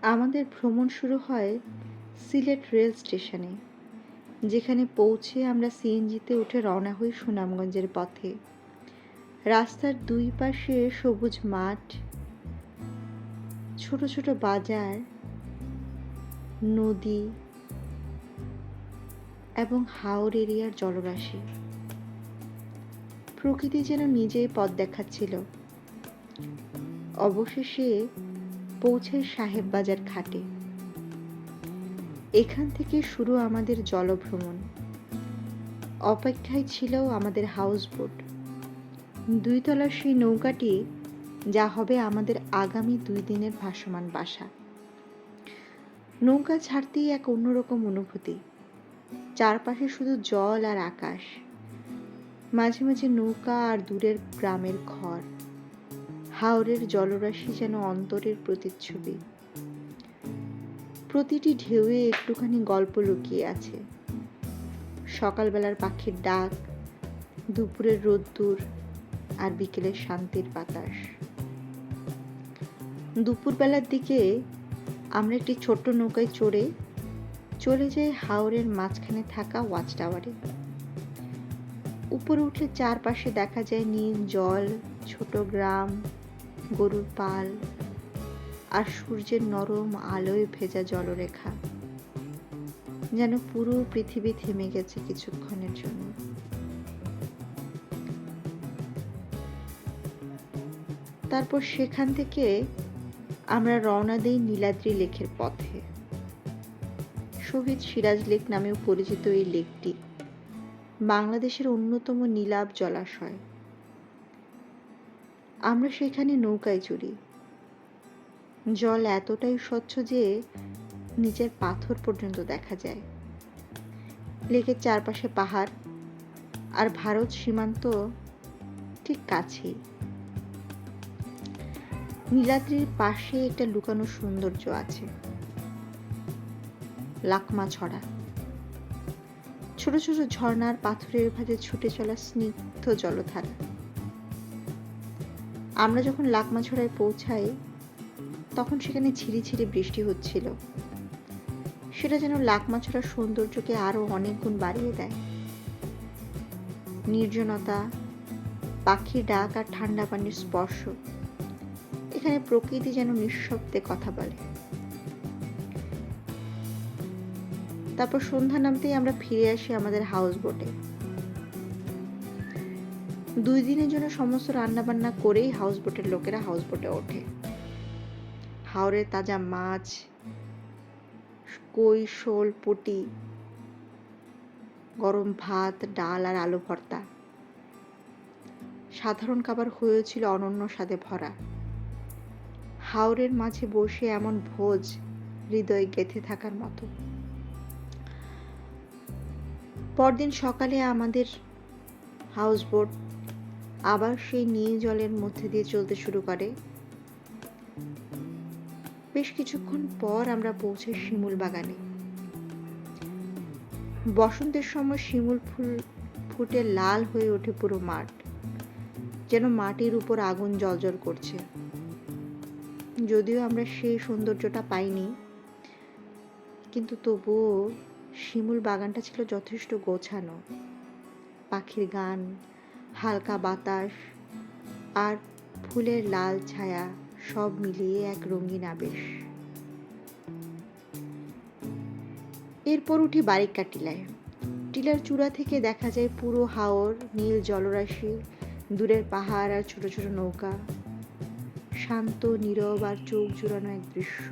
আমাদের ভ্রমণ শুরু হয় সিলেট রেল স্টেশনে, যেখানে পৌঁছে আমরা সিএনজিতে উঠে রওনা হই সুনামগঞ্জের পথে। রাস্তার দুই পাশে সবুজ মাঠ, ছোট ছোট বাজার, নদী এবং হাওর এরিয়ার জলরাশি। প্রকৃতি যেন নিজেই পথ দেখাচ্ছিল। অবশেষে পৌঁছাই সাহেব বাজার ঘাটে। এখান থেকে শুরু আমাদের জলভ্রমণ। অপেক্ষায় ছিল আমাদের হাউসবোট, 2 তলার সেই নৌকাটি, যা হবে আমাদের আগামী 2 দিনের ভাসমান বাসা। নৌকা ছাড়তেই এক অন্যরকম অনুভূতি। চারপাশে শুধু জল আর আকাশ, মাঝে মাঝে নৌকা আর দূরের গ্রামের ঘর। হাওরের জলরাশি যেন অন্তরের প্রতিচ্ছবি। প্রতিটি ঢেউয়ে একটুখানি গল্প লুকিয়ে আছে। সকালবেলার পাখির ডাক, দুপুরের রোদ্দুর আর বিকেলের শান্তির বাতাস। দুপুরবেলার দিকে আমরা একটি ছোট্ট নৌকায় চড়ে চলে যাই হাওরের মাঝখানে থাকা ওয়াচ টাওয়ারে। উপরে উঠলে চারপাশে দেখা যায় নীল জল, ছোট গ্রাম, গরুর পাল আর সূর্যের নরম আলোয় ভেজা জলরেখা। যেন পুরো পৃথিবী থেমে গেছে কিছুক্ষণের জন্য। তারপর সেখান থেকে আমরা রওনা দেই নীলাদ্রি লেকের পথে। শহীদ সিরাজ লেক নামেও পরিচিত এই লেকটি বাংলাদেশের অন্যতম নীলাভ জলাশয়। আমরা সেখানে নৌকায় চড়ি। জল এতটাই স্বচ্ছ যে নিচের পাথর পর্যন্ত দেখা যায়। লেকের চারপাশে পাহাড় আর ভারত সীমান্ত ঠিক কাছেই। নীলাদ্রির পাশে একটা লুকানো সৌন্দর্য আছে, লাকমা ছড়া। ছোট ছোট ঝর্ণার পাথরের ভাঁজে ছুটে চলা স্নিগ্ধ জলধারা। আমরা যখন লাকমা ছড়ায় পৌঁছাই, তখন সেখানে ঝিরিঝিরি বৃষ্টি হচ্ছিল। সেটা যেন লাকমা ছড়ার সৌন্দর্যকে আরো অনেক গুণ বাড়িয়ে দেয়। নির্জনতা, পাখির ডাক আর ঠান্ডা পানির স্পর্শ, এখানে প্রকৃতি যেন নিঃশব্দে কথা বলে। তারপর সন্ধ্যা নামতেই আমরা ফিরে আসি আমাদের হাউস বোটে। 2 দিনের জন্য সমস্ত রান্না বান্না করেই হাউস বোটের লোকেরা হাউস বোটে ওঠে। হাওরের তাজা মাছ, কই, শোল, পুঁটি, গরম ভাত, ডাল আর আলু ভর্তা। সাধারণ খাবার হয়েছিল অনন্য স্বাদে ভরা। হাওরের মাঝে বসে এমন ভোজ হৃদয়ে গেঁথে থাকার মতো। পরদিন সকালে আমাদের হাউসবোট আবার সেই নীল জলের মধ্যে দিয়ে চলতে শুরু করে। বেশ কিছুক্ষণ পর আমরা পৌঁছাই শিমুল বাগানে। বসন্তের সময় শিমুল ফুল ফুটে লাল হয়ে ওঠে পুরো মাঠ, যেন মাটির উপর আগুন জ্বলজ্বল করছে। যদিও আমরা সেই সৌন্দর্যটা পাইনি, কিন্তু তবুও শিমুল বাগানটা ছিল যথেষ্ট গোছানো। পাখির গান, হালকা বাতাস আর ফুলের লাল ছায়া সব মিলিয়ে এক রঙিন আবেশ। এরপর উঠি বারিক্কা টিলায়। টিলার চূড়া থেকে দেখা যায় পুরো হাওর, নীল জলরাশি, দূরের পাহাড় আর ছোট ছোট নৌকা। শান্ত, নীরব আর চোখ জুড়ানো এক দৃশ্য।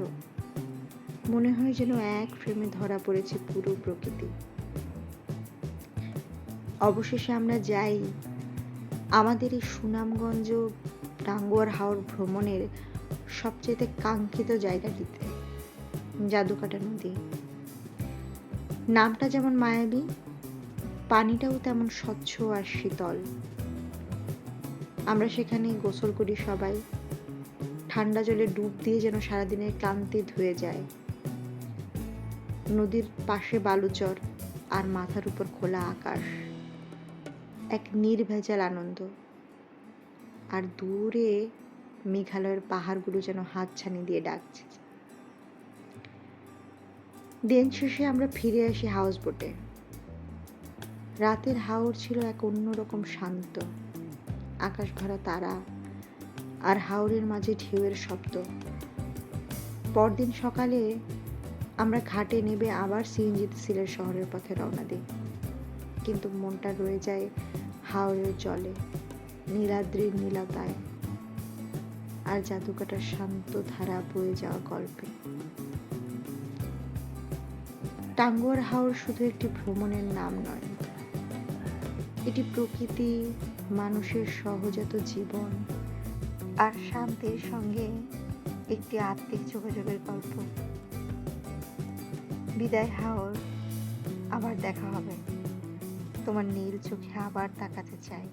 মনে হয় যেন এক ফ্রেমে ধরা পড়েছে পুরো প্রকৃতি। অবশেষে আমরা যাই আমাদের এই সুনামগঞ্জ টাঙ্গুয়ার হাওর ভ্রমণের সবচেয়ে কাঙ্ক্ষিত জায়গাটিতে, জাদুকাটা নদী। নামটা যেমন মায়াবী, পানিটাও তেমন স্বচ্ছ আর শীতল। আমরা সেখানে গোসল করি সবাই। ঠান্ডা জলে ডুব দিয়ে যেন সারাদিনের ক্লান্তি ধুয়ে যায়। নদীর পাশে বালুচর আর মাথার উপর খোলা আকাশ, এক নির্ভেজাল আনন্দ। আর দূরে মেঘালয়ের পাহাড়গুলো যেন হাতছানি দিয়ে ডাকছে। দিন শেষে আমরা ফিরে আসি হাউস বোটে। রাতের হাওর ছিল এক অন্যরকম শান্ত, আকাশ ভরা তারা আর হাওরের মাঝে ঢেউয়ের শব্দ। পরদিন সকালে আমরা ঘাটে নেমে আবার সিএনজিতে সিলেট শহরের পথে রওনা দিই, কিন্তু মনটা রয়ে যায় হাওরের জলে, নীলাদ্রির নীলতায় আর জাদুকাটার শান্ত ধারা বয়ে যাওয়া গল্পে। টাঙ্গুয়ার হাওর শুধু একটি ভ্রমণের নাম নয়, এটি প্রকৃতি, মানুষের সহজাত জীবন আর শান্তির সঙ্গে একটি আত্মিক যোগাযোগের গল্প। বিদায় হাওর, আবার দেখা হবে। তোমার নীল চোখে আবার তাকাতে চাই।